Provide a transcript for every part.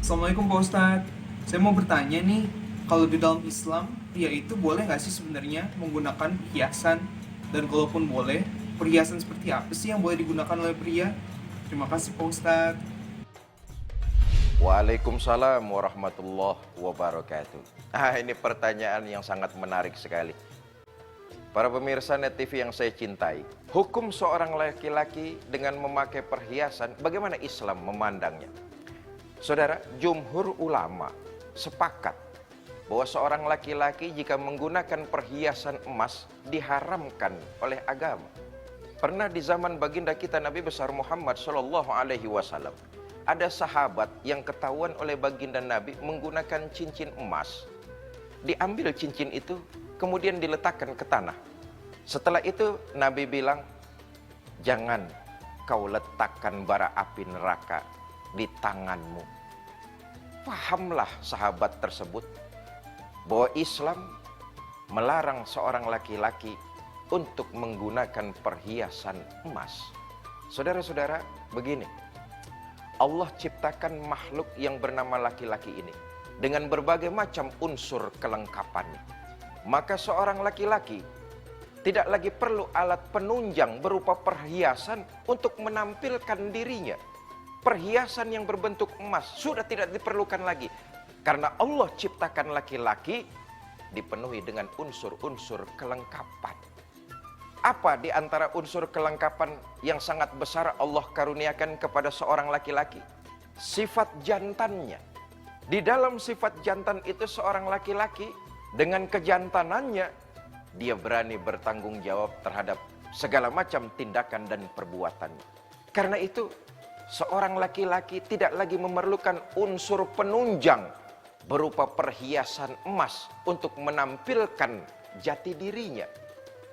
Assalamualaikum Pak Ustadz. Saya mau bertanya nih, kalau di dalam Islam, pria itu boleh nggak sih sebenarnya menggunakan hiasan? Dan kalaupun boleh, perhiasan seperti apa sih yang boleh digunakan oleh pria? Terima kasih Pak Ustadz. Waalaikumsalam warahmatullahi wabarakatuh. Ini pertanyaan yang sangat menarik sekali. Para pemirsa Net TV yang saya cintai, hukum seorang laki-laki dengan memakai perhiasan, bagaimana Islam memandangnya? Saudara, jumhur ulama sepakat bahwa seorang laki-laki jika menggunakan perhiasan emas diharamkan oleh agama. Pernah di zaman baginda kita Nabi besar Muhammad Shallallahu Alaihi Wasallam, ada sahabat yang ketahuan oleh baginda Nabi menggunakan cincin emas. Diambil cincin itu, kemudian diletakkan ke tanah. Setelah itu Nabi bilang, jangan kau letakkan bara api neraka di tanganmu. Pahamlah sahabat tersebut bahwa Islam melarang seorang laki-laki untuk menggunakan perhiasan emas. Saudara-saudara, begini, Allah ciptakan makhluk yang bernama laki-laki ini dengan berbagai macam unsur kelengkapannya. Maka seorang laki-laki tidak lagi perlu alat penunjang berupa perhiasan untuk menampilkan dirinya. Perhiasan yang berbentuk emas sudah tidak diperlukan lagi. Karena Allah ciptakan laki-laki dipenuhi dengan unsur-unsur kelengkapan. Apa di antara unsur kelengkapan yang sangat besar Allah karuniakan kepada seorang laki-laki? Sifat jantannya. Di dalam sifat jantan itu seorang laki-laki dengan kejantanannya, dia berani bertanggung jawab terhadap segala macam tindakan dan perbuatannya. Karena itu, seorang laki-laki tidak lagi memerlukan unsur penunjang berupa perhiasan emas untuk menampilkan jati dirinya.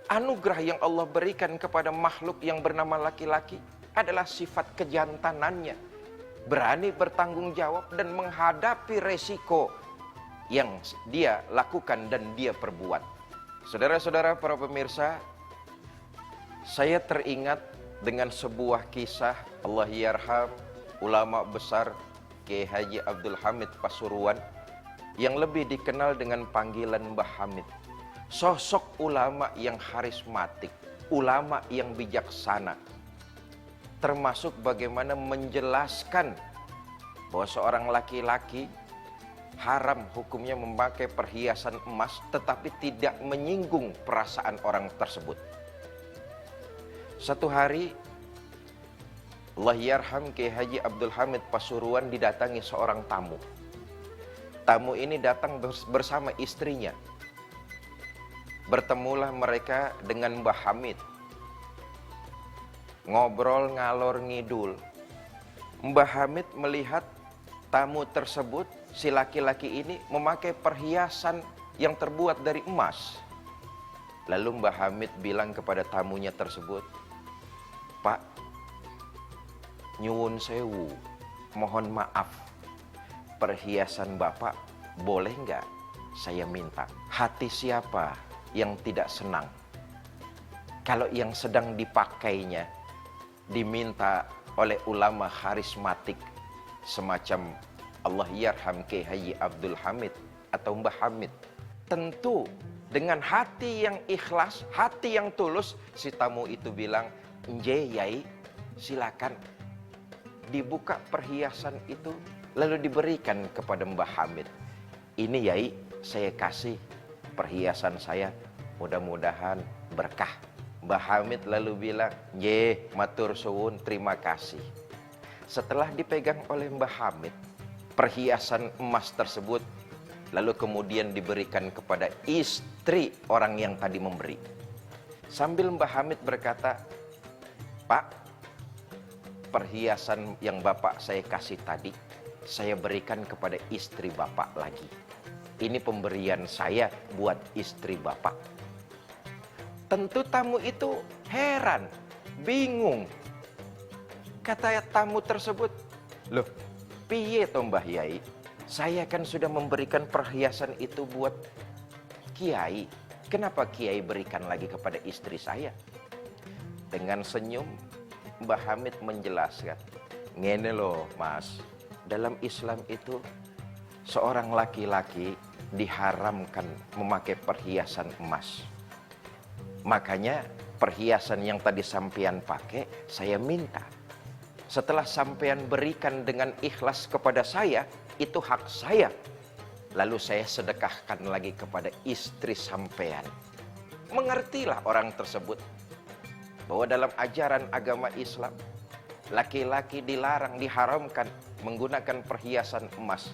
Anugerah yang Allah berikan kepada makhluk yang bernama laki-laki adalah sifat kejantanannya. Berani bertanggung jawab dan menghadapi resiko yang dia lakukan dan dia perbuat. Saudara-saudara para pemirsa, saya teringat dengan sebuah kisah Allah yarham ulama besar Kiai Haji Abdul Hamid Pasuruan yang lebih dikenal dengan panggilan Mbah Hamid. Sosok ulama yang karismatik, ulama yang bijaksana. Termasuk bagaimana menjelaskan bahwa seorang laki-laki haram hukumnya memakai perhiasan emas tetapi tidak menyinggung perasaan orang tersebut. Satu hari Allah yarham Kiai Haji Abdul Hamid Pasuruan didatangi seorang tamu. Tamu ini datang bersama istrinya. Bertemulah mereka dengan Mbah Hamid. Ngobrol ngalor ngidul. Mbah Hamid melihat tamu tersebut, si laki-laki ini memakai perhiasan yang terbuat dari emas. Lalu Mbah Hamid bilang kepada tamunya tersebut, Pak, nyuwun sewu, mohon maaf, perhiasan Bapak boleh nggak saya minta? Hati siapa yang tidak senang kalau yang sedang dipakainya diminta oleh ulama karismatik semacam Allah yarham Kiai Haji Abdul Hamid atau Mbah Hamid. Tentu dengan hati yang ikhlas, hati yang tulus, si tamu itu bilang, "Nje Yai, silakan." Dibuka perhiasan itu lalu diberikan kepada Mbah Hamid. "Ini Yai, saya kasih perhiasan saya, mudah-mudahan berkah." Mbah Hamid lalu bilang, "Nje, matur suwun, terima kasih." Setelah dipegang oleh Mbah Hamid, perhiasan emas tersebut lalu kemudian diberikan kepada istri orang yang tadi memberi. Sambil Mbah Hamid berkata, "Pak, perhiasan yang Bapak saya kasih tadi, saya berikan kepada istri Bapak lagi. Ini pemberian saya buat istri Bapak." Tentu tamu itu heran, bingung. Kata tamu tersebut, "Loh, piye toh Mbah Yai? Saya kan sudah memberikan perhiasan itu buat Kiai. Kenapa Kiai berikan lagi kepada istri saya?" Dengan senyum, Mbah Hamid menjelaskan, "Ngene loh Mas, dalam Islam itu seorang laki-laki diharamkan memakai perhiasan emas. Makanya perhiasan yang tadi sampean pakai, saya minta. Setelah sampean berikan dengan ikhlas kepada saya, itu hak saya. Lalu saya sedekahkan lagi kepada istri sampean. Mengertilah orang tersebut bahwa dalam ajaran agama Islam, laki-laki dilarang, diharamkan menggunakan perhiasan emas.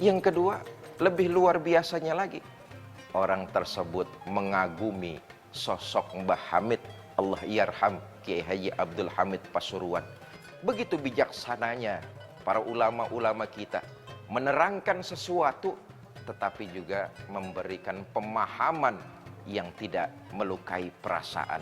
Yang kedua, lebih luar biasanya lagi, orang tersebut mengagumi sosok Mbah Hamid, Allah yarham, Kiai Haji Abdul Hamid Pasuruan. Begitu bijaksananya para ulama-ulama kita menerangkan sesuatu, tetapi juga memberikan pemahaman yang tidak melukai perasaan.